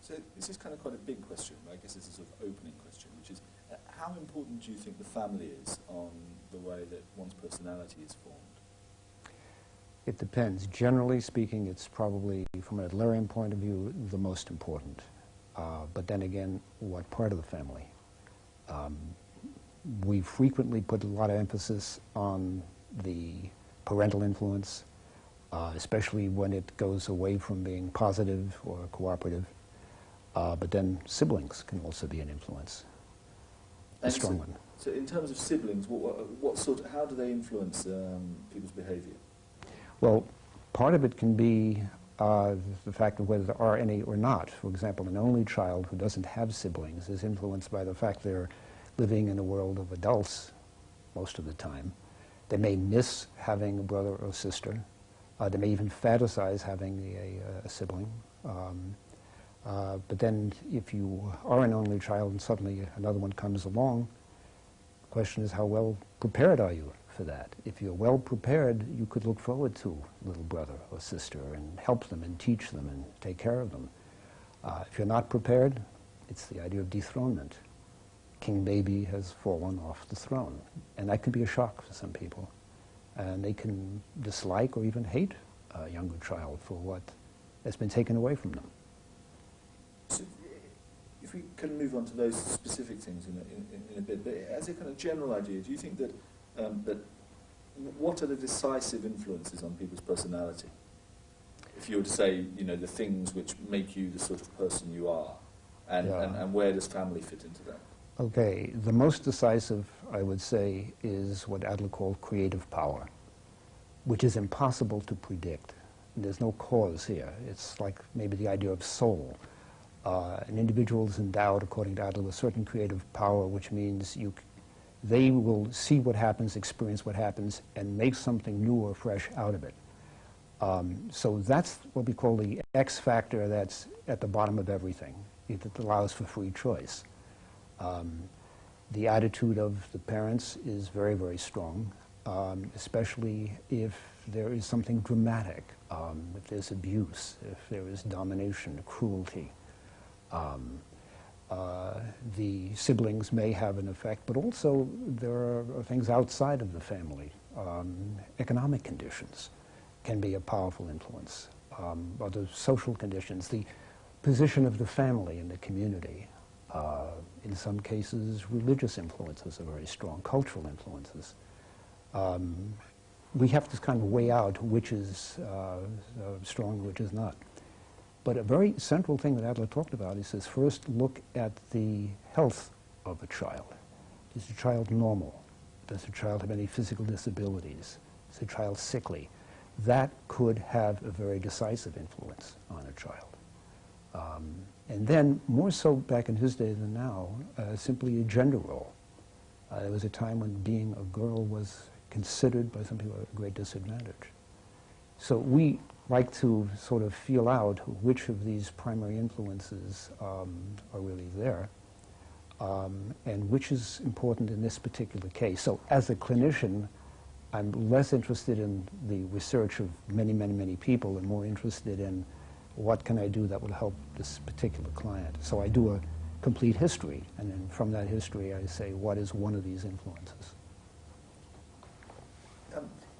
So this is kind of quite a big question, but I guess it's a sort of opening question, which is how important do you think the family is on the way that one's personality is formed? It depends. Generally speaking, it's probably, from an Adlerian point of view, the most important. But then again, what part of the family? We frequently put a lot of emphasis on the parental influence, especially when it goes away from being positive or cooperative. But then siblings can also be an influence, a strong one. So in terms of siblings, how do they influence people's behavior? Well, part of it can be the fact of whether there are any or not. For example, an only child who doesn't have siblings is influenced by the fact they're living in a world of adults most of the time. They may miss having a brother or sister. They may even fantasize having a sibling. But then if you are an only child and suddenly another one comes along, the question is, how well prepared are you for that? If you're well prepared, you could look forward to a little brother or sister and help them and teach them and take care of them. If you're not prepared, it's the idea of dethronement. King baby has fallen off the throne. And that could be a shock for some people. And they can dislike or even hate a younger child for what has been taken away from them. So if we can move on to those specific things in a bit, but as a kind of general idea, do you think that, what are the decisive influences on people's personality? If you were to say, you know, the things which make you the sort of person you are, and where does family fit into that? Okay, the most decisive, I would say, is what Adler called creative power, which is impossible to predict. There's no cause here. It's like maybe the idea of soul. An individual is endowed, according to Adler, with certain creative power, which means they will see what happens, experience what happens, and make something new or fresh out of it. So that's what we call the X factor that's at the bottom of everything. It allows for free choice. The attitude of the parents is very, very strong, especially if there is something dramatic, if there's abuse, if there is domination, cruelty. The siblings may have an effect, but also there are things outside of the family. Economic conditions can be a powerful influence. Other social conditions, the position of the family in the community. In some cases, religious influences are very strong, cultural influences. We have to kind of weigh out which is strong, which is not. But a very central thing that Adler talked about, he says, first look at the health of a child. Is the child normal? Does the child have any physical disabilities? Is the child sickly? That could have a very decisive influence on a child. And then, more so back in his day than now, simply a gender role. There was a time when being a girl was considered by some people a great disadvantage. So we like to sort of feel out which of these primary influences are really there, and which is important in this particular case. So as a clinician, I'm less interested in the research of many, many, many people and more interested in what can I do that will help this particular client. So I do a complete history, and then from that history I say, what is one of these influences?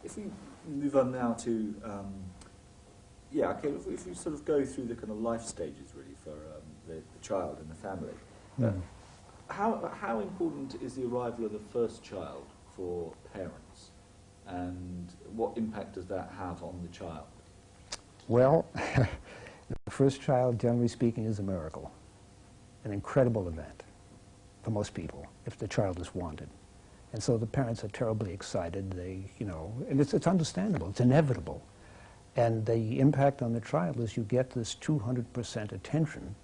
If we move on now to, if we sort of go through the kind of life stages really for the child and the family. How important is the arrival of the first child for parents, and what impact does that have on the child? Well, the first child, generally speaking, is a miracle, an incredible event for most people, if the child is wanted. And so the parents are terribly excited. They, and it's understandable, it's inevitable. And the impact on the child is you get this 200% attention,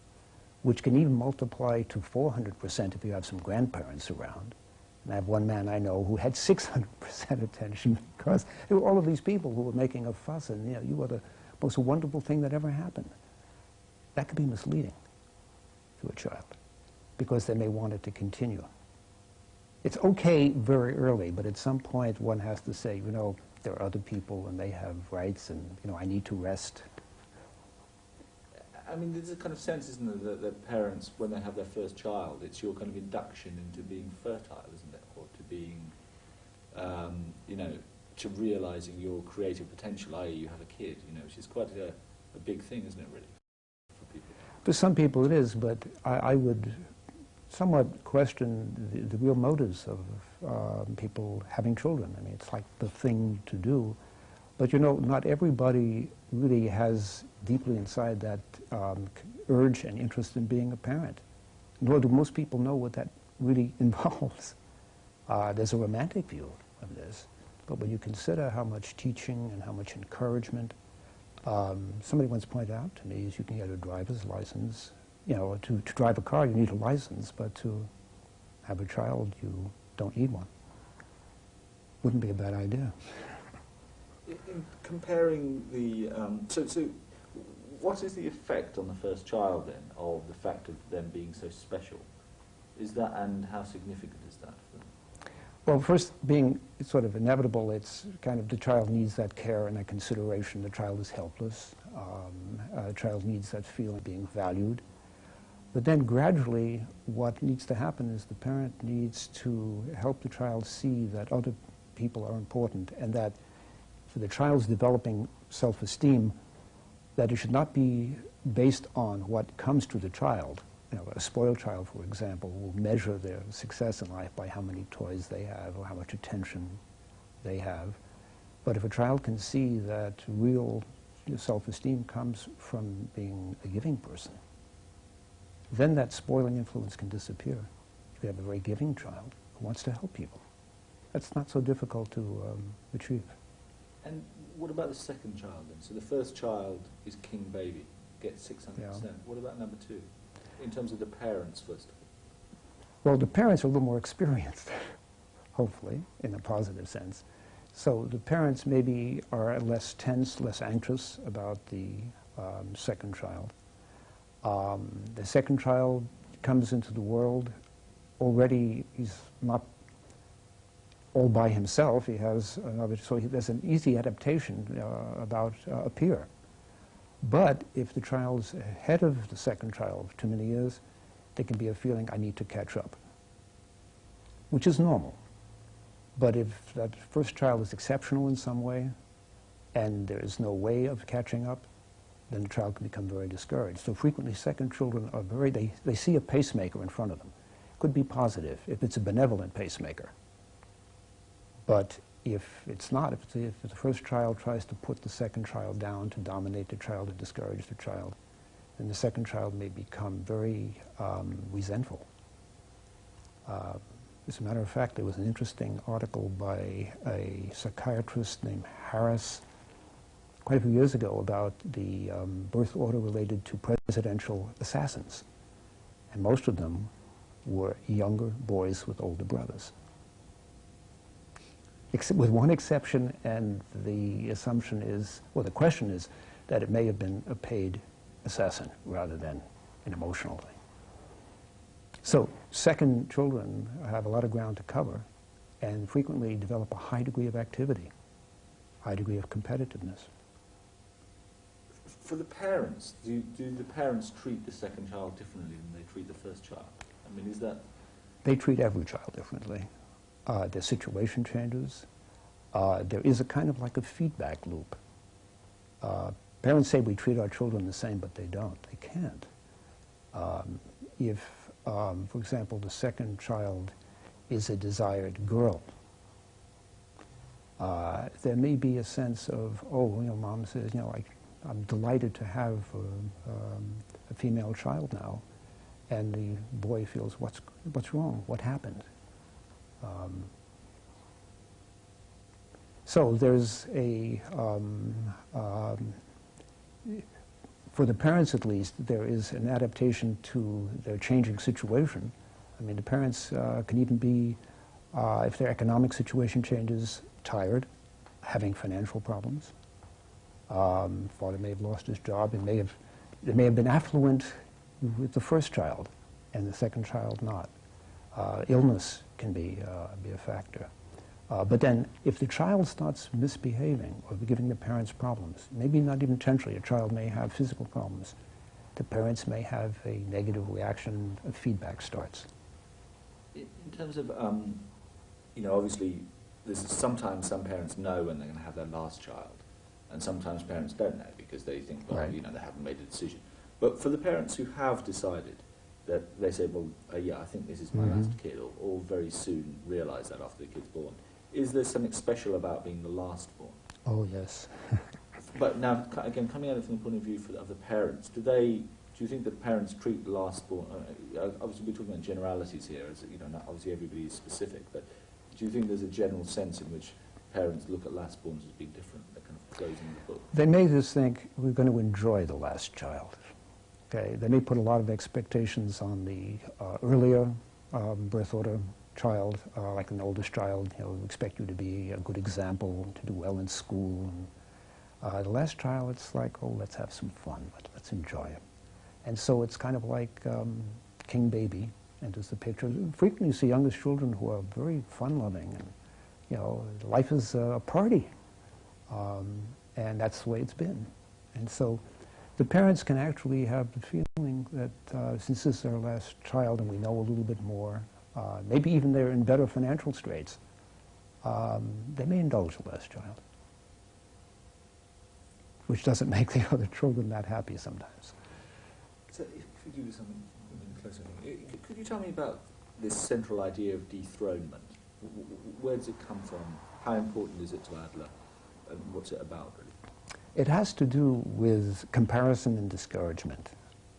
which can even multiply to 400% if you have some grandparents around. And I have one man I know who had 600% attention because there were all of these people who were making a fuss, and you were the most wonderful thing that ever happened. That could be misleading to a child because they may want it to continue. It's okay very early, but at some point one has to say, there are other people and they have rights, and I need to rest. I mean, there's a kind of sense, isn't there, that parents, when they have their first child, it's your kind of induction into being fertile, isn't it? Or to being, you know, to realising your creative potential, i.e. you have a kid, you know, which is quite a big thing, isn't it, really, for people? For some people it is, but I would somewhat question the real motives of people having children. I mean, it's like the thing to do. But, you know, not everybody really has deeply inside that urge and interest in being a parent. Nor do most people know what that really involves. There's a romantic view of this. But when you consider how much teaching and how much encouragement, somebody once pointed out to me is you can get a driver's license. You know, to drive a car you need a license, but to have a child you don't need one. Wouldn't be a bad idea. In comparing the, so what is the effect on the first child then of the fact of them being so special? Is that, and how significant is that for them? Well, first, being sort of inevitable, it's kind of the child needs that care and that consideration. The child is helpless. The child needs that feeling of being valued. But then gradually, what needs to happen is the parent needs to help the child see that other people are important, and that for the child's developing self-esteem, that it should not be based on what comes to the child. You know, a spoiled child, for example, will measure their success in life by how many toys they have or how much attention they have. But if a child can see that real self-esteem comes from being a giving person, then that spoiling influence can disappear. You can have a very giving child who wants to help people. That's not so difficult to achieve. And what about the second child then? So the first child is king baby, gets 600%. Yeah. What about number two? In terms of the parents, first of all. Well, the parents are a little more experienced, hopefully, in a positive sense. So the parents maybe are less tense, less anxious about the second child. The second child comes into the world already, he's not all by himself. He has another, so there's an easy adaptation about a peer. But if the child's ahead of the second child for too many years, there can be a feeling, I need to catch up, which is normal. But if that first child is exceptional in some way, and there is no way of catching up, then the child can become very discouraged. So frequently second children are they see a pacemaker in front of them. It could be positive if it's a benevolent pacemaker. But if it's not, if the first child tries to put the second child down, to dominate the child, to discourage the child, then the second child may become very resentful. As a matter of fact, there was an interesting article by a psychiatrist named Harris quite a few years ago about the birth order related to presidential assassins. And most of them were younger boys with older brothers. With one exception, and the assumption is, well, the question is that it may have been a paid assassin rather than an emotional thing. So second children have a lot of ground to cover and frequently develop a high degree of activity, high degree of competitiveness. For the parents, do the parents treat the second child differently than they treat the first child? I mean, is that... They treat every child differently. Their situation changes. There is a kind of like a feedback loop. Parents say we treat our children the same, but they don't. They can't. If, for example, the second child is a desired girl, there may be a sense of, oh, you know, mom says, you know, I'm delighted to have a female child now, and the boy feels, what's wrong? What happened? So there's a, for the parents at least, there is an adaptation to their changing situation. I mean, the parents can even be, if their economic situation changes, tired, having financial problems. Father may have lost his job. They may have been affluent with the first child, and the second child not. Illness can be a factor. But then, if the child starts misbehaving or giving the parents problems, maybe not even intentionally, a child may have physical problems, the parents may have a negative reaction, feedback starts. In terms of, you know, obviously, sometimes some parents know when they're going to have their last child, and sometimes parents don't know because they think, well, Right. you know, they haven't made a decision. But for the parents who have decided that they say, well, yeah, I think this is my last kid, or very soon realise that after the kid's born, is there something special about being the last born? Oh, yes. But now, again, coming at it from the point of view of the parents, do you think that parents treat the last born, obviously we're talking about generalities here, as you know, not obviously everybody is specific, but do you think there's a general sense in which parents look at last borns as being different, that kind of goes in the book? They may just think we're going to enjoy the last child. Okay, they may put a lot of expectations on the earlier birth order child, like an oldest child. You know, expect you to be a good example, to do well in school. And, the last child, it's like, oh, let's have some fun, let's enjoy it. And so it's kind of like King Baby enters the picture. Frequently you see youngest children who are very fun-loving, and you know, life is a party, and that's the way it's been. And so the parents can actually have the feeling that since this is their last child and we know a little bit more, maybe even they're in better financial straits, they may indulge the last child, which doesn't make the other children that happy sometimes. So if we do something closer, could you tell me about this central idea of dethronement? Where does it come from? How important is it to Adler? And what's it about, really? It has to do with comparison and discouragement.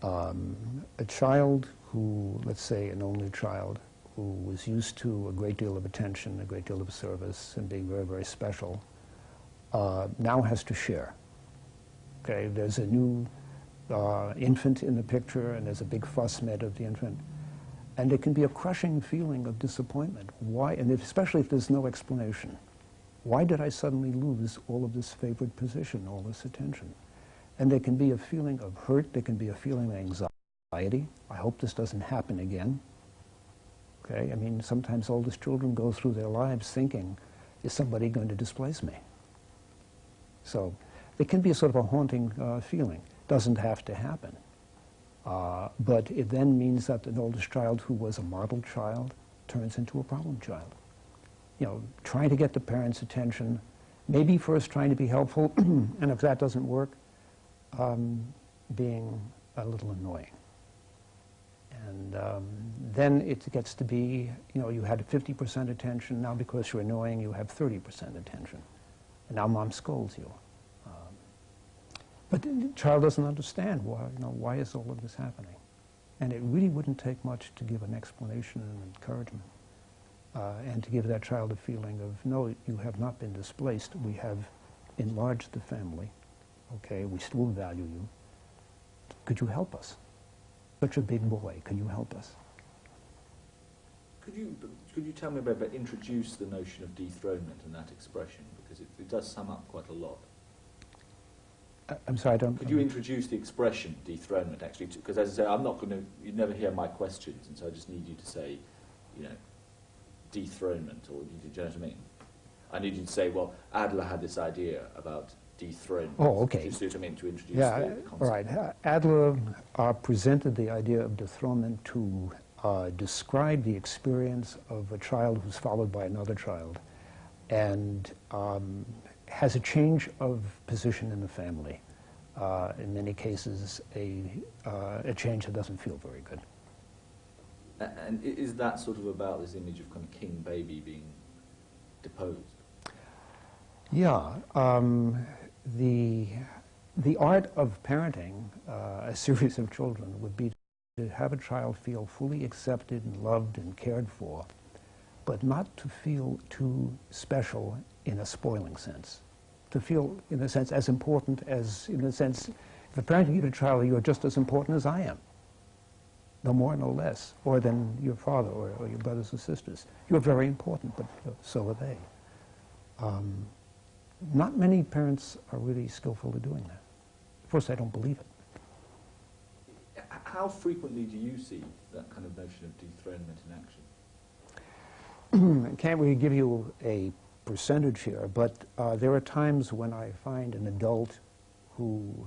A child who, let's say an only child, who was used to a great deal of attention, a great deal of service, and being very, very special, now has to share. Okay, there's a new infant in the picture, and there's a big fuss made of the infant. And it can be a crushing feeling of disappointment. Why, and especially if there's no explanation. Why did I suddenly lose all of this favored position, all this attention? And there can be a feeling of hurt, there can be a feeling of anxiety. I hope this doesn't happen again. Okay, I mean, sometimes oldest children go through their lives thinking, is somebody going to displace me? So it can be a sort of a haunting feeling. Doesn't have to happen. But it then means that an oldest child who was a model child turns into a problem child. You know, trying to get the parents' attention, maybe first trying to be helpful, and if that doesn't work, being a little annoying. And then it gets to be, you know, you had 50% attention, now because you're annoying, you have 30% attention. And now mom scolds you. But the child doesn't understand why, you know, why is all of this happening? And it really wouldn't take much to give an explanation and encouragement, and to give that child a feeling of, no, you have not been displaced. We have enlarged the family. Okay, we still value you. Could you help us? Such a big boy, can you help us? Could you tell me about introduce the notion of dethronement and that expression, because it does sum up quite a lot. I'm sorry, I don't... Could you introduce the expression dethronement, actually? Because as I say, I'm not going to... You'd never hear my questions, and so I just need you to say, you know, dethronement, or do you know what I mean? I need you to say, well, Adler had this idea about dethronement. Oh, okay. Do you see what I mean, to introduce yeah, the concept? all right. Adler presented the idea of dethronement to describe the experience of a child who's followed by another child, and has a change of position in the family. In many cases, a change that doesn't feel very good. And is that sort of about this image of kind of king baby being deposed? Yeah. The art of parenting a series of children would be to have a child feel fully accepted and loved and cared for, but not to feel too special in a spoiling sense. To feel, in a sense, as important as, in a sense, if a parent can give a child, you're just as important as I am. No more, no less, or than your father or your brothers or sisters. You're very important, but so are they. Not many parents are really skillful at doing that. First, I don't believe it. How frequently do you see that kind of notion of dethronement in action? I can't really give you a percentage here, but there are times when I find an adult who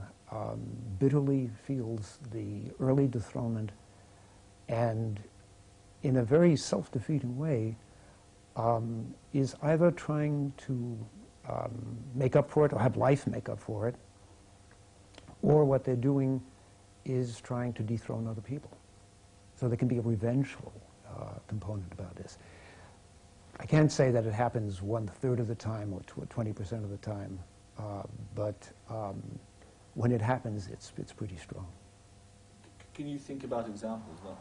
bitterly feels the early dethronement and in a very self-defeating way is either trying to make up for it or have life make up for it, or what they're doing is trying to dethrone other people. So there can be a revengeful component about this. I can't say that it happens 1/3 of the time or 20% of the time, but when it happens, it's pretty strong. Can you think about examples, not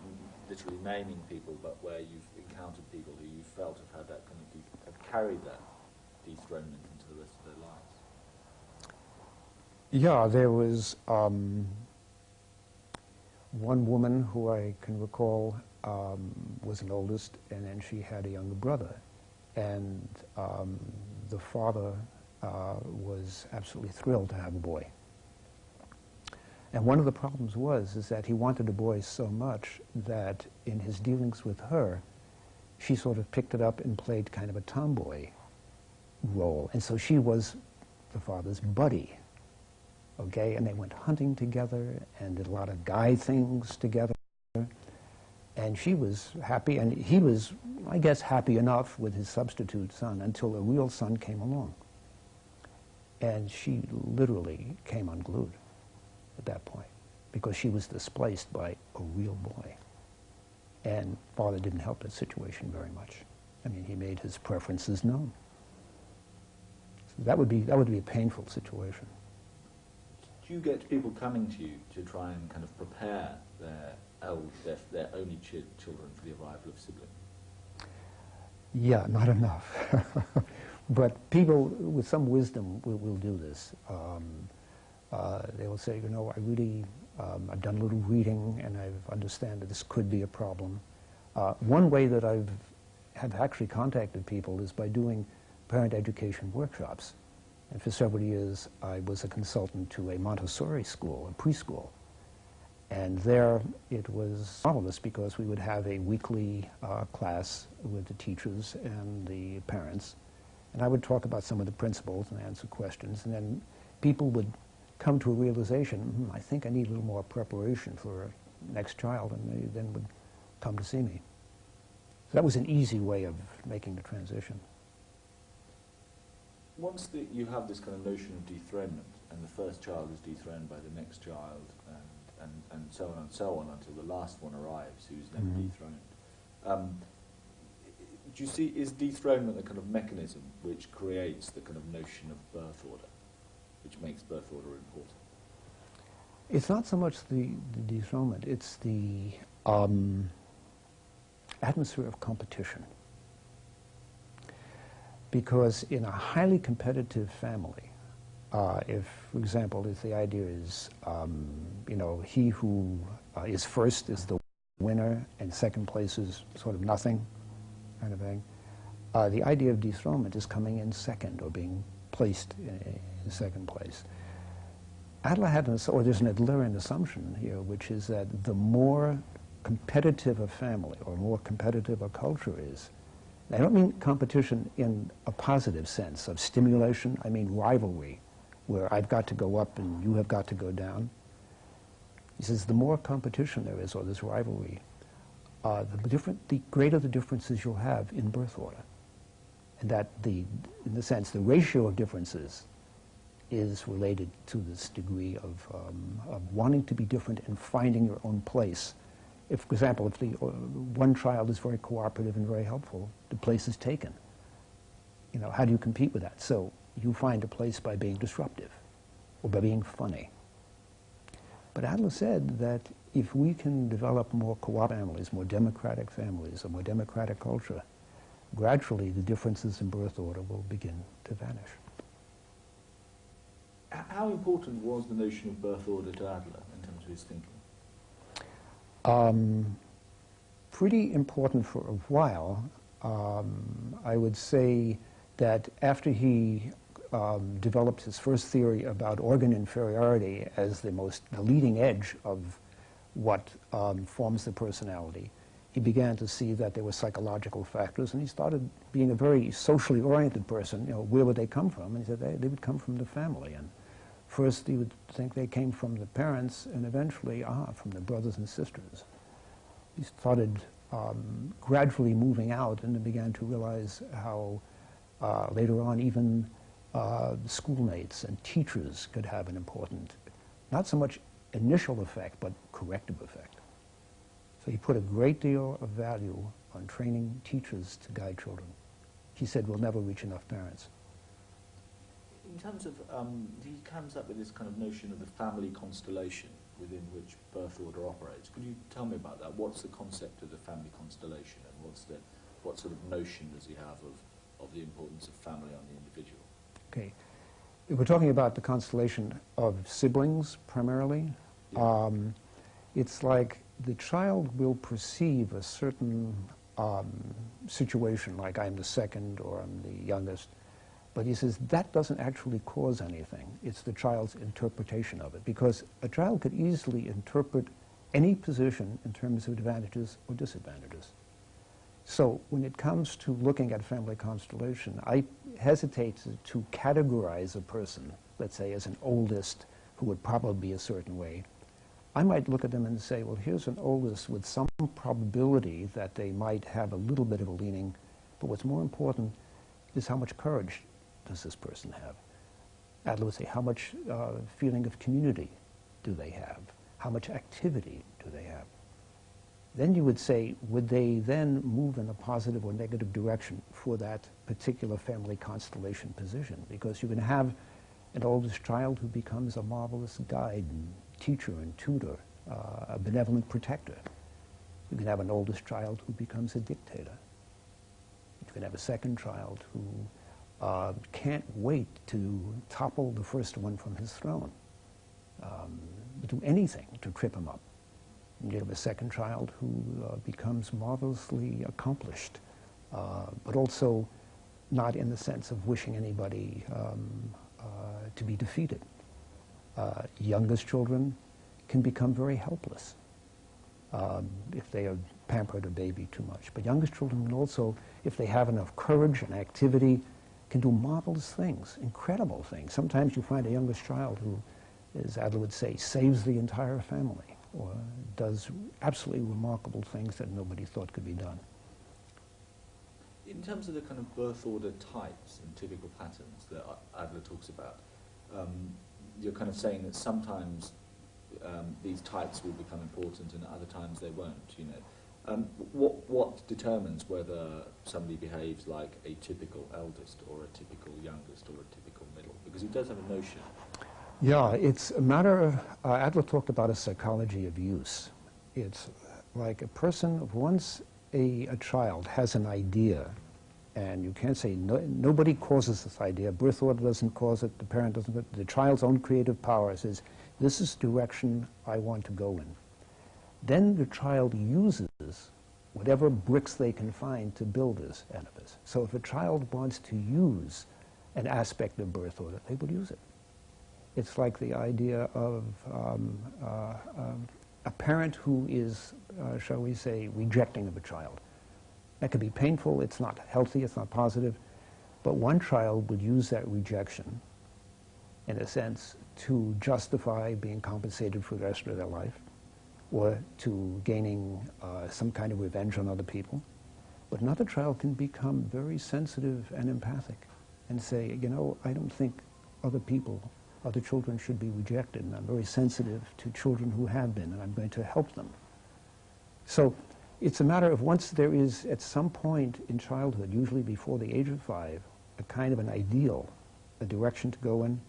literally naming people, but where you've encountered people who you felt have had that kind of have carried that dethronement into the rest of their lives? Yeah, there was one woman who I can recall was an oldest, and then she had a younger brother, and the father was absolutely thrilled to have a boy. And one of the problems is that he wanted a boy so much that in his dealings with her, she sort of picked it up and played kind of a tomboy role. And so she was the father's buddy, okay? And they went hunting together and did a lot of guy things together. And she was happy, and he was, I guess, happy enough with his substitute son until a real son came along. And she literally came unglued at that point, because she was displaced by a real boy. And father didn't help that situation very much. I mean, he made his preferences known. So that would be a painful situation. Do you get people coming to you to try and kind of prepare their only children for the arrival of siblings? Yeah, not enough. But people with some wisdom will do this. They will say, you know, I've done a little reading and I understand that this could be a problem. One way that have actually contacted people is by doing parent education workshops. And for several years, I was a consultant to a Montessori school, a preschool. And there it was marvelous because we would have a weekly class with the teachers and the parents. And I would talk about some of the principles and answer questions. And then people would come to a realization, I think I need a little more preparation for next child, and they then would come to see me. So that was an easy way of making the transition. Once you have this kind of notion of dethronement, and the first child is dethroned by the next child, and so on and so on until the last one arrives, who's never dethroned. Do you see, is dethronement the kind of mechanism which creates the kind of notion of birth order, which makes birth order important? It's not so much the dethronement, it's the atmosphere of competition. Because in a highly competitive family, if, for example, if the idea is, you know, he who is first is the winner and second place is sort of nothing, kind of thing, the idea of dethronement is coming in second or being placed in second place. Adler had or there's an Adlerian assumption here, which is that the more competitive a family or more competitive a culture is, I don't mean competition in a positive sense of stimulation, I mean rivalry, where I've got to go up and you have got to go down. He says the more competition there is, or this rivalry, the greater the differences you'll have in birth order. And that, in the sense, the ratio of differences is related to this degree of wanting to be different and finding your own place. If, for example, if the one child is very cooperative and very helpful, the place is taken. You know, how do you compete with that? So you find a place by being disruptive or by being funny. But Adler said that if we can develop more cooperative families, more democratic families, a more democratic culture, gradually the differences in birth order will begin to vanish. How important was the notion of birth order to Adler in terms of his thinking? Pretty important for a while. I would say that after he developed his first theory about organ inferiority as the leading edge of what forms the personality, he began to see that there were psychological factors, and he started being a very socially oriented person. You know, where would they come from? And he said they would come from the family, and First, you would think they came from the parents, and eventually, from the brothers and sisters. He started gradually moving out, and then began to realize how later on even schoolmates and teachers could have an important, not so much initial effect, but corrective effect. So he put a great deal of value on training teachers to guide children. He said, we'll never reach enough parents. In terms of, he comes up with this kind of notion of the family constellation within which birth order operates. Could you tell me about that? What's the concept of the family constellation, and what sort of notion does he have of the importance of family on the individual? Okay. We're talking about the constellation of siblings, primarily. Yeah. It's like the child will perceive a certain situation, like I'm the second or I'm the youngest, but he says that doesn't actually cause anything. It's the child's interpretation of it, because a child could easily interpret any position in terms of advantages or disadvantages. So when it comes to looking at family constellation, I hesitate to categorize a person, let's say, as an oldest who would probably be a certain way. I might look at them and say, well, here's an oldest with some probability that they might have a little bit of a leaning, but what's more important is how much courage does this person have? Adler would say, how much feeling of community do they have? How much activity do they have? Then you would say, would they then move in a positive or negative direction for that particular family constellation position? Because you can have an oldest child who becomes a marvelous guide and teacher and tutor, a benevolent protector. You can have an oldest child who becomes a dictator. You can have a second child who can't wait to topple the first one from his throne, do anything to trip him up. You have a second child who becomes marvelously accomplished, but also not in the sense of wishing anybody to be defeated. Youngest children can become very helpless if they are pampered or baby too much. But youngest children can also, if they have enough courage and activity, can do marvelous things, incredible things. Sometimes you find a youngest child who, as Adler would say, saves the entire family, or does absolutely remarkable things that nobody thought could be done. In terms of the kind of birth order types and typical patterns that Adler talks about, you're kind of saying that sometimes these types will become important and other times they won't, you know. What determines whether somebody behaves like a typical eldest or a typical youngest or a typical middle? Because he does have a notion. Yeah, it's a matter of, Adler talked about a psychology of use. It's like a person, once a child has an idea, and you can't say, nobody causes this idea, birth order doesn't cause it, the parent doesn't, the child's own creative power says, this is the direction I want to go in. Then the child uses whatever bricks they can find to build this edifice. So if a child wants to use an aspect of birth order, they will use it. It's like the idea of a parent who is, shall we say, rejecting of a child. That could be painful, it's not healthy, it's not positive, but one child would use that rejection, in a sense, to justify being compensated for the rest of their life, or to gaining some kind of revenge on other people. But another child can become very sensitive and empathic and say, you know, I don't think other people, other children should be rejected, and I'm very sensitive to children who have been, and I'm going to help them. So it's a matter of, once there is, at some point in childhood, usually before the age of 5, a kind of an ideal, a direction to go in,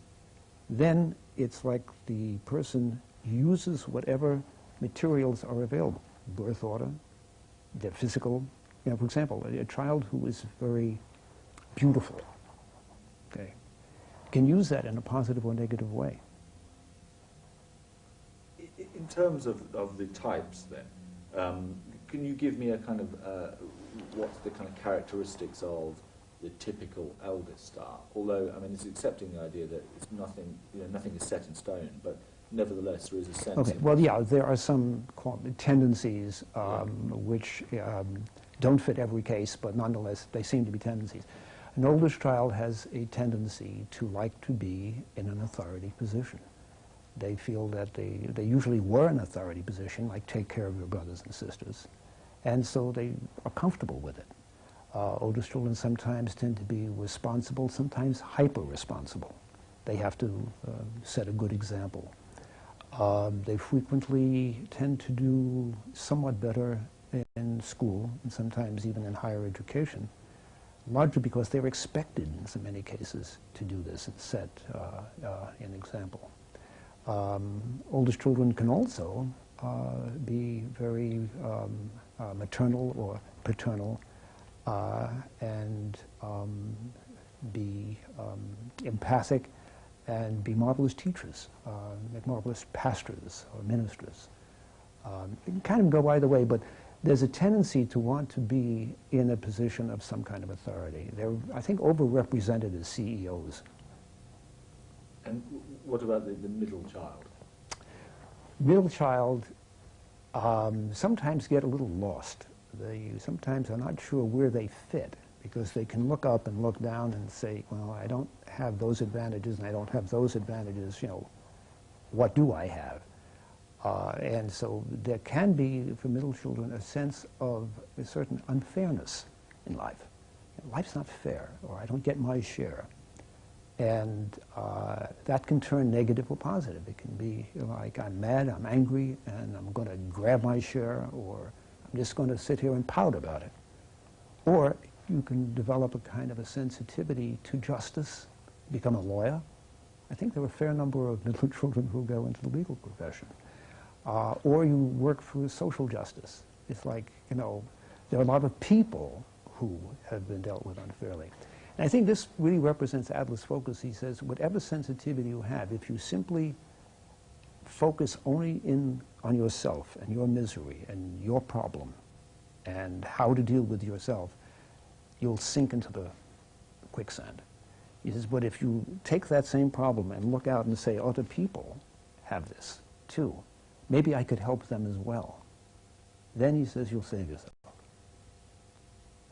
then it's like the person uses whatever materials are available, birth order, their physical, you know, for example, a child who is very beautiful, okay, can use that in a positive or negative way. In terms of the types then, can you give me a kind of, what's the kind of characteristics of the typical eldest are? Although, I mean, it's accepting the idea that it's nothing, you know, nothing is set in stone, but nevertheless there is a sense. Okay, well, yeah, there are some tendencies which don't fit every case, but nonetheless they seem to be tendencies. An oldest child has a tendency to like to be in an authority position. They feel that they usually were in an authority position, like take care of your brothers and sisters, and so they are comfortable with it. Oldest children sometimes tend to be responsible, sometimes hyper-responsible. They have to set a good example. They frequently tend to do somewhat better in school, and sometimes even in higher education, largely because they're expected in so many cases to do this and set an example. Oldest children can also be very maternal or paternal and be empathic and be marvelous teachers, make marvelous pastors or ministers. It can kind of go either way, but there's a tendency to want to be in a position of some kind of authority. They're, I think, overrepresented as CEOs. And what about the middle child? Middle child sometimes get a little lost. They sometimes are not sure where they fit, because they can look up and look down and say, well, I don't have those advantages and I don't have those advantages, you know, what do I have? And so there can be, for middle children, a sense of a certain unfairness in life. Life's not fair, or I don't get my share. And that can turn negative or positive. It can be like, I'm mad, I'm angry, and I'm going to grab my share, or I'm just going to sit here and pout about it. Or you can develop a kind of a sensitivity to justice, become a lawyer. I think there are a fair number of middle children who go into the legal profession. Or you work for social justice. It's like, you know, there are a lot of people who have been dealt with unfairly. And I think this really represents Adler's focus. He says, whatever sensitivity you have, if you simply focus only on yourself and your misery and your problem and how to deal with yourself, you'll sink into the quicksand. He says, but if you take that same problem and look out and say, other people have this too, maybe I could help them as well, then he says you'll save yourself.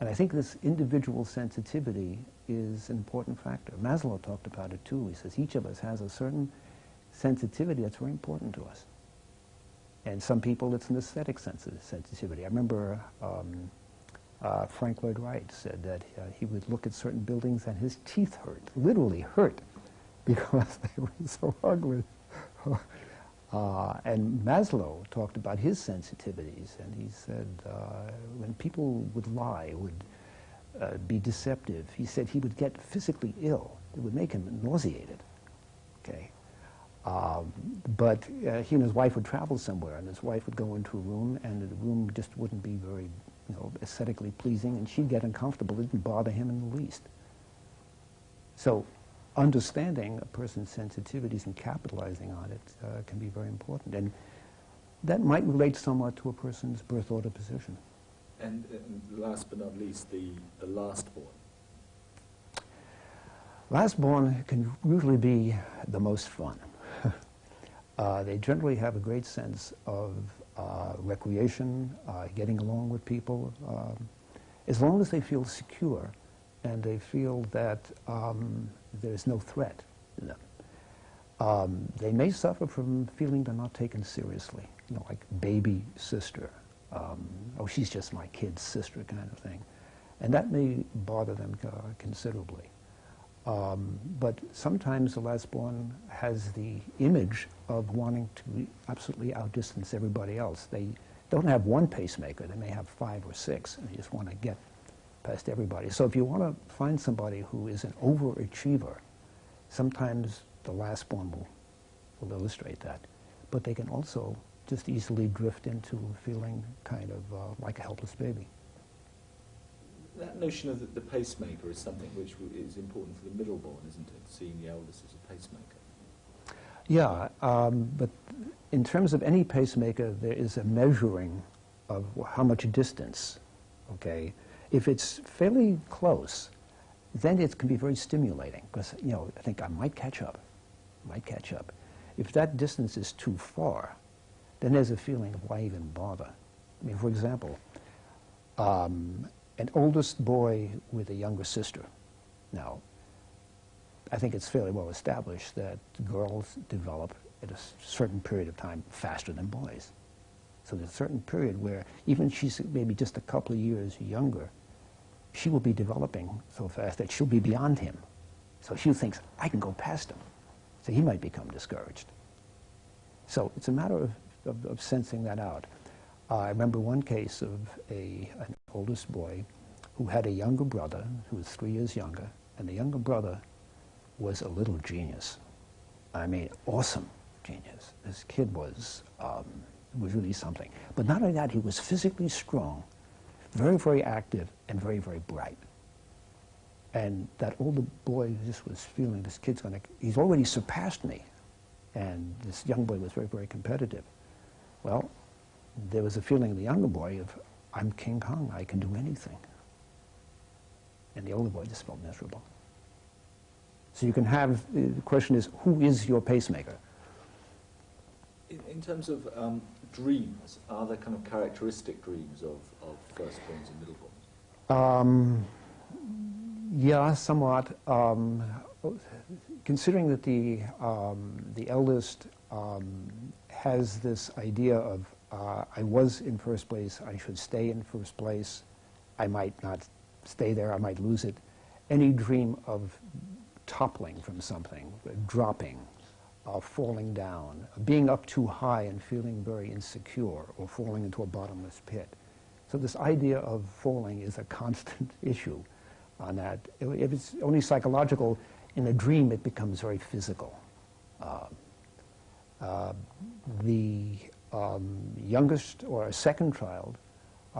And I think this individual sensitivity is an important factor. Maslow talked about it too. He says each of us has a certain sensitivity that's very important to us. And some people, it's an aesthetic sensitivity. I remember Frank Lloyd Wright said that he would look at certain buildings and his teeth hurt, literally hurt, because they were so ugly. And Maslow talked about his sensitivities, and he said when people would lie, would be deceptive, he said he would get physically ill. It would make him nauseated. Okay. But he and his wife would travel somewhere, and his wife would go into a room, and the room just wouldn't be very, you know, aesthetically pleasing, and she'd get uncomfortable. It didn't bother him in the least. So understanding a person's sensitivities and capitalizing on it can be very important. And that might relate somewhat to a person's birth order position. And last but not least, the last-born. Last-born can usually be the most fun. They generally have a great sense of recreation, getting along with people, as long as they feel secure and they feel that there's no threat to them. They may suffer from feeling they're not taken seriously, you know, like baby sister. Oh, she's just my kid's sister kind of thing. And that may bother them considerably. But sometimes the last-born has the image of wanting to absolutely outdistance everybody else. They don't have one pacemaker. They may have 5 or 6, and they just want to get past everybody. So if you want to find somebody who is an overachiever, sometimes the last-born will illustrate that. But they can also just easily drift into feeling kind of like a helpless baby. That notion of the pacemaker is something which is important for the middle-born, isn't it? Seeing the eldest as a pacemaker. Yeah, but in terms of any pacemaker, there is a measuring of how much distance, okay? If it's fairly close, then it can be very stimulating, because, you know, I think I might catch up. If that distance is too far, then there's a feeling of why even bother? I mean, for example, an oldest boy with a younger sister, Now, I think it's fairly well established that girls develop at a certain period of time faster than boys. So there's a certain period where even she's maybe just a couple of years younger, she will be developing so fast that she'll be beyond him. So she thinks, I can go past him. So he might become discouraged. So it's a matter of sensing that out. I remember one case of an oldest boy who had a younger brother who was 3 years younger, and the younger brother was a little genius. I mean, awesome genius. This kid was really something. But not only that, he was physically strong, very, very active, and very, very bright. And that older boy just was feeling, this kid's going to, he's already surpassed me. And this young boy was very, very competitive. Well, there was a feeling in the younger boy of, I'm King Kong, I can do anything. And the older boy just felt miserable. So you can have, the question is, who is your pacemaker? In terms of dreams, are there kind of characteristic dreams of firstborns and middleborns? Yeah, somewhat. Considering that the eldest has this idea of, I was in first place, I should stay in first place, I might not stay there, I might lose it. Any dream of toppling from something, dropping, falling down, being up too high and feeling very insecure, or falling into a bottomless pit. So this idea of falling is a constant issue on that. If it's only psychological, in a dream it becomes very physical. The youngest or second child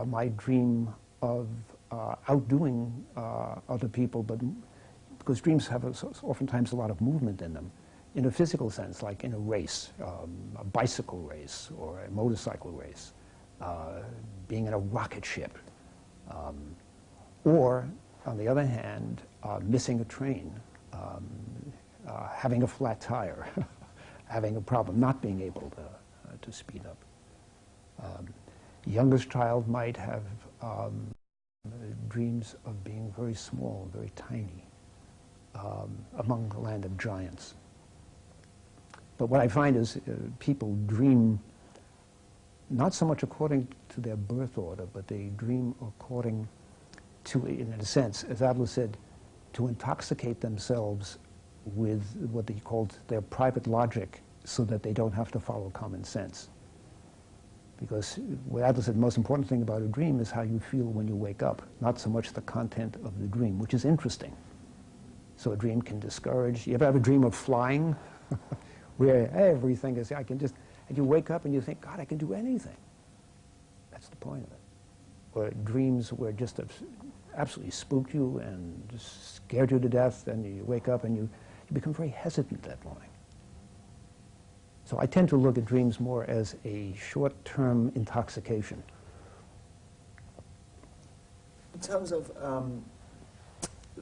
might dream of outdoing other people, but because dreams have oftentimes a lot of movement in them, in a physical sense, like in a race, a bicycle race or a motorcycle race, being in a rocket ship, or, on the other hand, missing a train, having a flat tire, having a problem, not being able to speed up. Youngest child might have dreams of being very small, very tiny, among the land of giants. But what I find is people dream not so much according to their birth order, but they dream according to, in a sense, as Adler said, to intoxicate themselves with what he called their private logic so that they don't have to follow common sense. Because what Adler said, the most important thing about a dream is how you feel when you wake up, not so much the content of the dream, which is interesting. So a dream can discourage. You ever have a dream of flying? Where everything is, I can just, and you wake up and you think, God, I can do anything. That's the point of it. Or dreams where just have absolutely spooked you and just scared you to death, and you wake up and you become very hesitant that morning. So I tend to look at dreams more as a short-term intoxication. In terms of,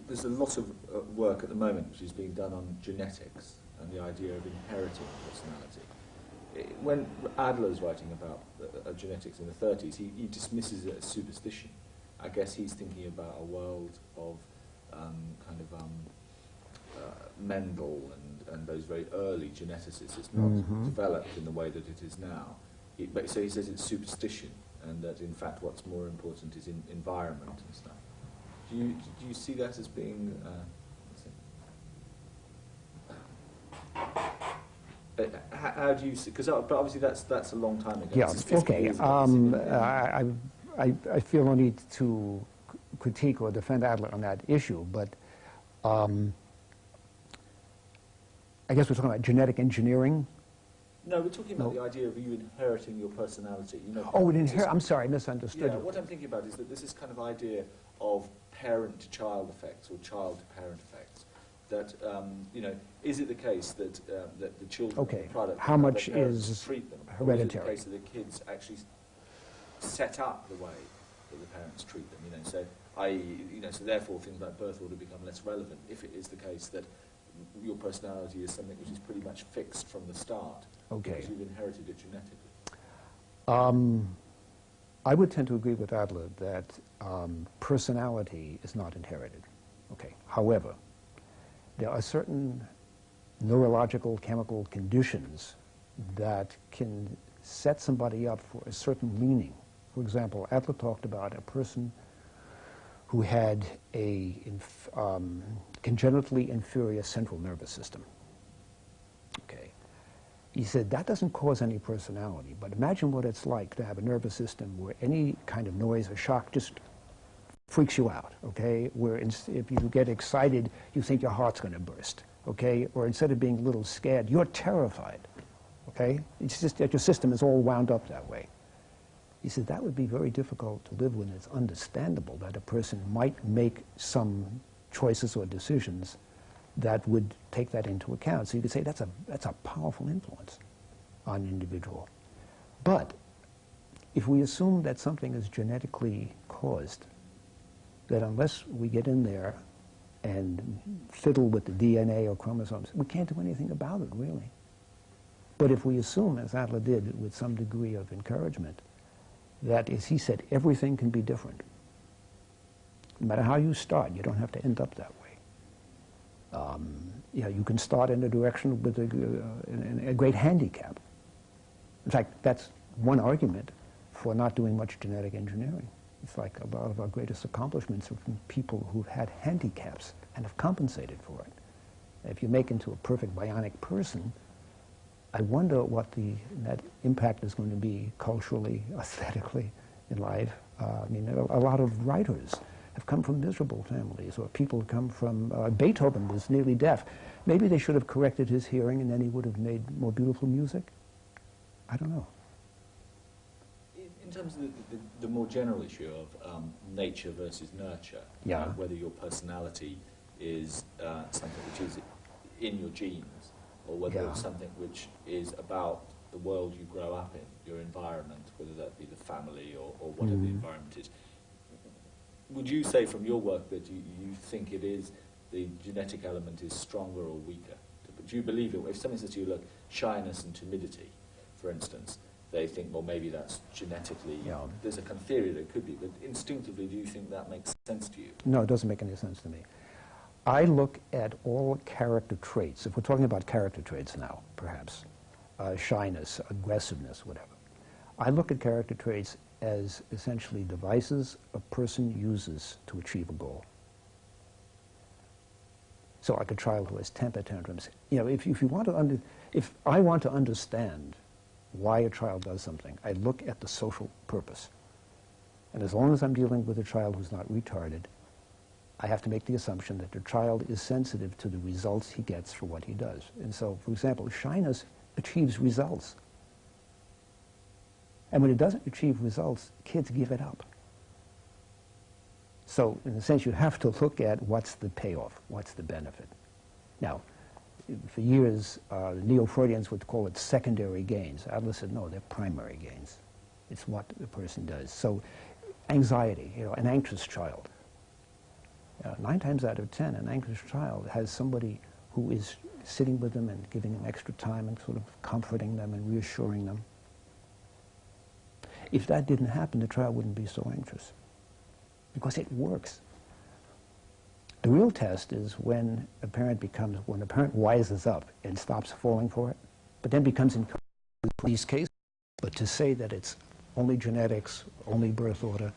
there's a lot of work at the moment which is being done on genetics and the idea of inheriting personality. When Adler's writing about genetics in the 30s, he dismisses it as superstition. I guess he's thinking about a world of Mendel and those very early geneticists. It's not developed in the way that it is now. So he says it's superstition, and that in fact what's more important is environment and stuff. Do you see that as being... how do you see? Because but obviously that's a long time ago. Yeah. Okay. I feel no need to critique or defend Adler on that issue, but I guess we're talking about genetic engineering. No, we're talking about the idea of you inheriting your personality. You know. Oh, I'm sorry, I misunderstood you. What I'm thinking about is that this is kind of idea of parent-to-child effects or child-to-parent effects. That is it the case that that the children of the product, how much is treat them, hereditary? Or is it the case that the kids actually set up the way that the parents treat them? So so therefore things like birth order become less relevant if it is the case that your personality is something which is pretty much fixed from the start. Because you've inherited it genetically. I would tend to agree with Adler that personality is not inherited. Okay. However, there are certain neurological chemical conditions that can set somebody up for a certain leaning. For example, Adler talked about a person who had a congenitally inferior central nervous system. Okay. He said that doesn't cause any personality, but imagine what it's like to have a nervous system where any kind of noise or shock just freaks you out, okay? Where if you get excited, you think your heart's going to burst, okay? Or instead of being a little scared, you're terrified, okay? It's just that your system is all wound up that way. He said that would be very difficult to live with. It's understandable that a person might make some choices or decisions that would take that into account. So you could say that's a powerful influence on an individual. But if we assume that something is genetically caused, that unless we get in there and fiddle with the DNA or chromosomes, we can't do anything about it, really. But if we assume, as Adler did, with some degree of encouragement, that, as he said, everything can be different. No matter how you start, you don't have to end up that way. You can start in a direction with a great handicap. In fact, that's one argument for not doing much genetic engineering. It's like a lot of our greatest accomplishments are from people who've had handicaps and have compensated for it. If you make into a perfect bionic person, I wonder what that impact is going to be culturally, aesthetically in life. I mean, a lot of writers have come from miserable families, or people come from, Beethoven was nearly deaf. Maybe they should have corrected his hearing and then he would have made more beautiful music. I don't know. In terms of the more general issue of nature versus nurture, yeah. Whether your personality is something which is in your genes, or whether yeah. it's something which is about the world you grow up in, your environment, whether that be the family or whatever the environment is. Would you say from your work that you think it is, the genetic element is stronger or weaker? Do you believe it? If someone says to you, look, shyness and timidity, for instance, they think, well, maybe that's genetically, yeah. There's a kind of theory that it could be, but instinctively, do you think that makes sense to you? No, it doesn't make any sense to me. I look at all character traits, if we're talking about character traits now, perhaps, shyness, aggressiveness, whatever. I look at character traits as essentially devices a person uses to achieve a goal. So like a child who has temper tantrums, if you want to if I want to understand why a child does something, I look at the social purpose. And as long as I'm dealing with a child who's not retarded, I have to make the assumption that the child is sensitive to the results he gets for what he does. And so, for example, shyness achieves results. And when it doesn't achieve results, kids give it up. So, in a sense, you have to look at what's the payoff, what's the benefit. Now, for years, the Neo-Freudians would call it secondary gains. Adler said, no, they're primary gains. It's what the person does. So, anxiety, an anxious child. 9 times out of 10, an anxious child has somebody who is sitting with them and giving them extra time and sort of comforting them and reassuring them. If that didn't happen, the child wouldn't be so anxious, because it works. The real test is when a parent wises up and stops falling for it, but then becomes encouraged in these cases. But to say that it's only genetics, only birth order,